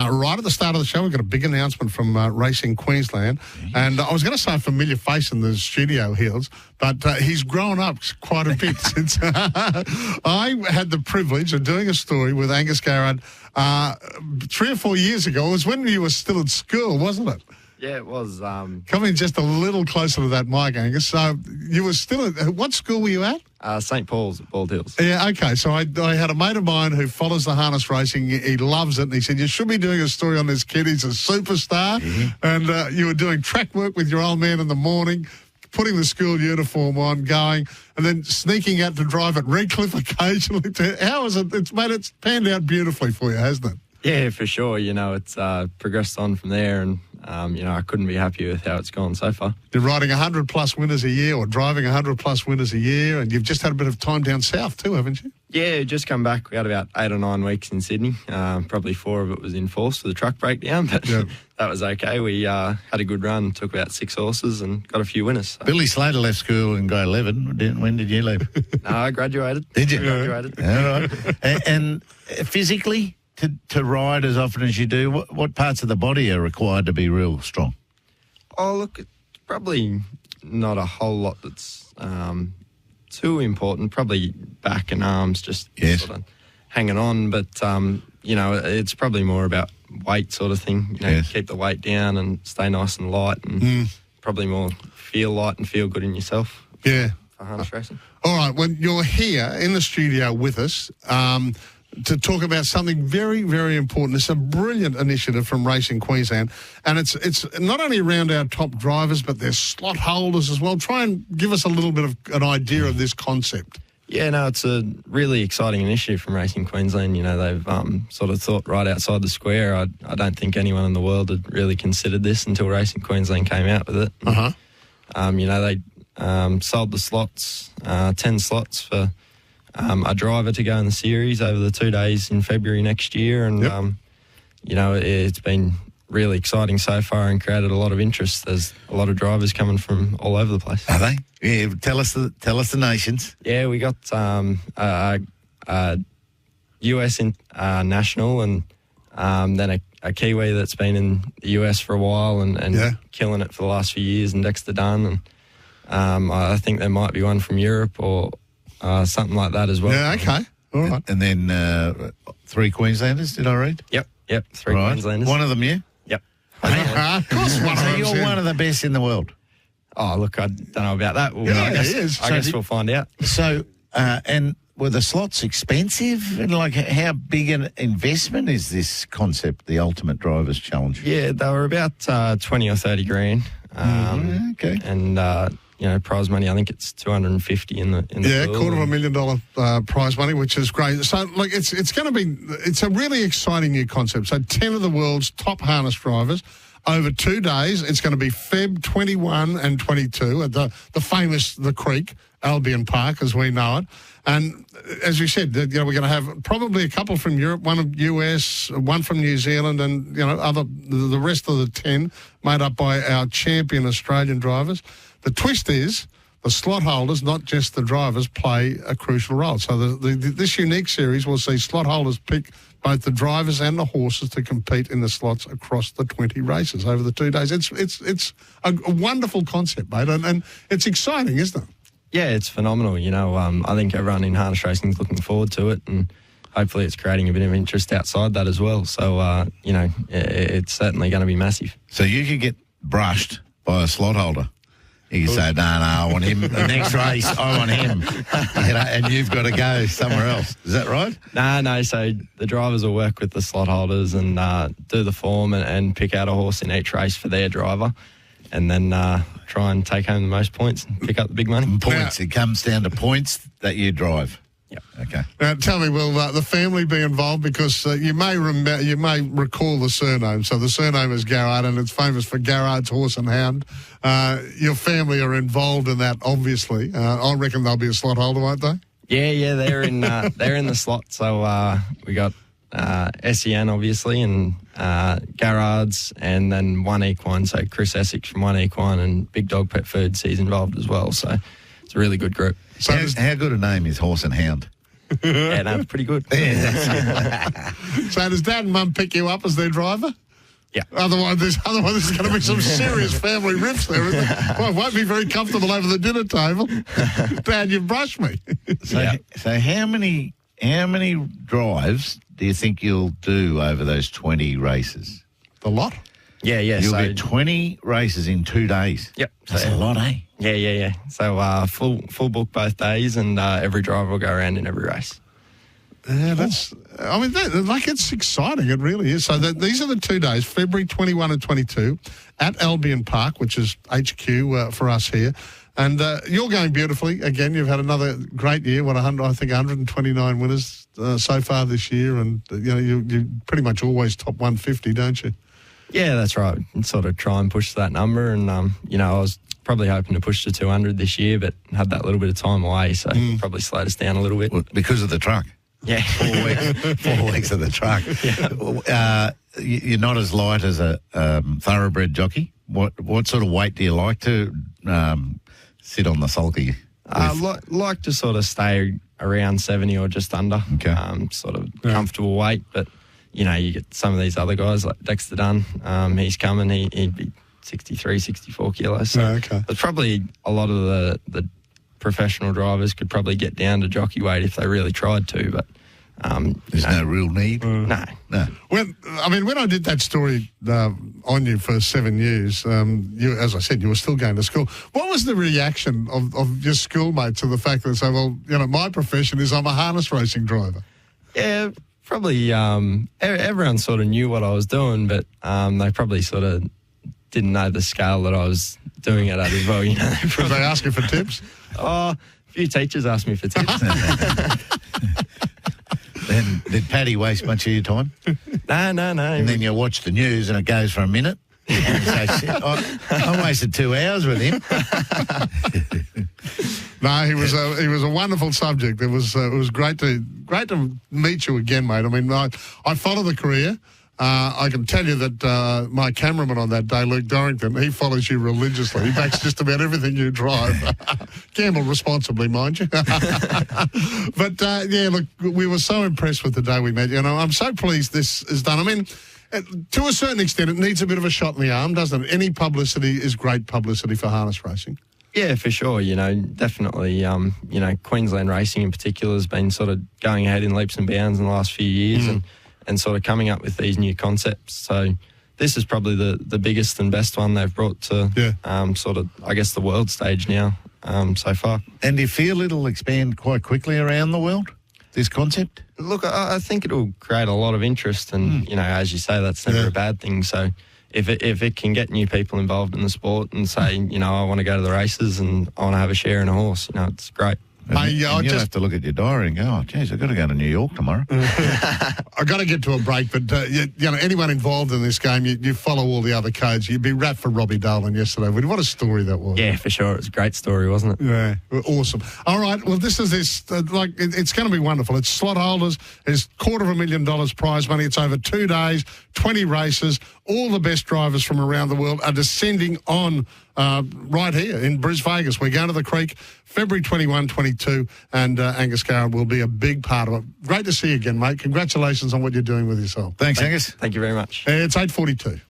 Right at the start of the show, we've got a big announcement from Racing Queensland. And I was going to say a familiar face in the studio, Heels, but he's grown up quite a bit since I had the privilege of doing a story with Angus Garrard 3 or 4 years ago. It was when you were still at school, wasn't it? Yeah, it was. Come in just a little closer to that mic, Angus. So you were still at, what school were you at? St. Paul's at Bald Hills. Yeah, okay. So I had a mate of mine who follows the harness racing. He loves it. And he said, you should be doing a story on this kid. He's a superstar. Mm-hmm. And you were doing track work with your old man in the morning, putting the school uniform on, going, and then sneaking out to drive at Redcliffe occasionally. How is it? It's panned out beautifully for you, hasn't it? Yeah, for sure. You know, it's progressed on from there, and I couldn't be happier with how it's gone so far. You're riding 100-plus winners a year, or driving 100-plus winners a year, and you've just had a bit of time down south too, haven't you? Yeah, just come back. We had about 8 or 9 weeks in Sydney. Probably 4 of it was enforced for the truck breakdown, but that was okay. We had a good run, took about 6 horses and got a few winners. So. Billy Slater left school in grade 11. When did you leave? No, I graduated. Did you? I graduated. All right. And physically, to ride as often as you do, what parts of the body are required to be real strong? Oh, look, it's probably not a whole lot that's too important. Probably back and arms, just sort of hanging on. But, it's probably more about weight sort of thing. Keep the weight down and stay nice and light, and probably more feel light and feel good in yourself. Yeah. For harness racing. All right, when you're here in the studio with us, to talk about something very, very important. It's a brilliant initiative from Racing Queensland, and it's not only around our top drivers, but their slot holders as well. Try and give us a little bit of an idea of this concept. Yeah, no, it's a really exciting initiative from Racing Queensland. You know, they've sort of thought right outside the square. I don't think anyone in the world had really considered this until Racing Queensland came out with it. And, they sold the slots, 10 slots for a driver to go in the series over the 2 days in February next year. And, it's been really exciting so far and created a lot of interest. There's a lot of drivers coming from all over the place. Are they? Yeah, tell us the nations. Yeah, we got US national and then a Kiwi that's been in the US for a while and killing it for the last few years, and Dexter Dunn. And I think there might be one from Europe or something like that as well. Yeah, okay. All right. And then 3 Queenslanders, did I read? Yep, 3 Queenslanders. One of them, you? Yep. Of course one of So them's you're in. one of the best in the world? Oh, look, I don't know about that. Well, Yeah, I guess, he is. I guess we'll find out. So, and were the slots expensive? And how big an investment is this concept, the Ultimate Drivers Challenge? Yeah, they were about 20 or 30 grand. Okay. And, prize money, I think it's 250 in the pool. $250,000 prize money, which is great. So, look, it's a really exciting new concept. So 10 of the world's top harness drivers over 2 days. It's going to be Feb 21 and 22 at the famous The Creek, Albion Park, as we know it. And as we said, we're going to have probably a couple from Europe, one from US, one from New Zealand, and the rest of the 10 made up by our champion Australian drivers. The twist is the slot holders, not just the drivers, play a crucial role. So this unique series will see slot holders pick both the drivers and the horses to compete in the slots across the 20 races over the 2 days. It's a wonderful concept, mate, and it's exciting, isn't it? Yeah, it's phenomenal. I think everyone in harness racing is looking forward to it, and hopefully it's creating a bit of interest outside that as well. So, it's certainly going to be massive. So you could get brushed by a slot holder. You can say, no, I want him. The next race, I want him. And you've got to go somewhere else. Is that right? No. So the drivers will work with the slot holders and do the form and pick out a horse in each race for their driver, and then try and take home the most points and pick up the big money. Points. It comes down to points that you drive. Yep. Okay. Now, tell me, will the family be involved? Because you may recall the surname. So the surname is Garrard, and it's famous for Garrard's Horse and Hound. Your family are involved in that, obviously. I reckon they'll be a slot holder, won't they? Yeah, they're in the slot. So we got SEN, obviously, and Garrard's, and then One Equine. So Chris Essex from One Equine and Big Dog Pet Foods, he's involved as well. So it's a really good group. So how good a name is Horse and Hound? Yeah, no, pretty good. So does Dad and Mum pick you up as their driver? Yeah. Otherwise, there's going to be some serious family rips there, isn't there? Well, I won't be very comfortable over the dinner table. Dad, you've brushed me. So how many drives do you think you'll do over those 20 races? A lot. Yeah. You'll So get 20 races in 2 days. Yep. That's a lot, eh? Yeah. So full book both days, and every driver will go around in every race. Yeah, it's exciting. It really is. So these are the 2 days, February 21 and 22, at Albion Park, which is HQ for us here. And you're going beautifully. Again, you've had another great year. I think 129 winners so far this year. And, you pretty much always top 150, don't you? Yeah, that's right. Sort of try and push that number. And, I was probably hoping to push to 200 this year, but had that little bit of time away. So probably slowed us down a little bit. Well, because of the truck. Yeah. 4 weeks of the truck. Yeah. You're not as light as a thoroughbred jockey. What sort of weight do you like to sit on the sulky? Like to sort of stay around 70 or just under. Okay. Sort of comfortable weight. But, you get some of these other guys like Dexter Dunn. He's coming. He'd be 63, 64 kilos. So okay. But probably a lot of the professional drivers could probably get down to jockey weight if they really tried to, but there's no real need. No. When I did that story on you for 7 years, as I said, you were still going to school. What was the reaction of your schoolmates to the fact that say, well, my profession is I'm a harness racing driver? Yeah, probably. Everyone sort of knew what I was doing, but they probably sort of didn't know the scale that I was doing it at as well. Did they ask you for tips? Oh, a few teachers asked me for tips. Then did Paddy waste much of your time? No. And then you watch the news and it goes for a minute. And you say, shit, I wasted 2 hours with him. No, he was a wonderful subject. It was great to meet you again, mate. I mean, I follow the career. I can tell you that my cameraman on that day, Luke Dorrington, he follows you religiously. He backs just about everything you drive. Gamble responsibly, mind you. But, look, we were so impressed with the day we met. I'm so pleased this is done. I mean, to a certain extent, it needs a bit of a shot in the arm, doesn't it? Any publicity is great publicity for harness racing. Yeah, for sure. Definitely, Queensland racing in particular has been sort of going ahead in leaps and bounds in the last few years and sort of coming up with these new concepts. So this is probably the biggest and best one they've brought to sort of, I guess, the world stage now so far. And do you feel it'll expand quite quickly around the world, this concept? Look, I think it'll create a lot of interest and, as you say, that's never a bad thing. So if it can get new people involved in the sport and say, I want to go to the races and I want to have a share in a horse, it's great. And you'll have to look at your diary and go, oh, geez, I've got to go to New York tomorrow. I've got to get to a break, but, anyone involved in this game, you follow all the other codes. You'd be wrapped for Robbie Dolan yesterday. What a story that was. Yeah, for sure. It was a great story, wasn't it? Yeah, awesome. All right, well, it's going to be wonderful. It's slot holders. There's $250,000 prize money. It's over 2 days, 20 races. All the best drivers from around the world are descending on right here in Brisbane, Vegas. We're going to the Creek, February 21, 22, and Angus Garrard will be a big part of it. Great to see you again, mate. Congratulations on what you're doing with yourself. Thanks, Angus. Thank you very much. It's 8:42.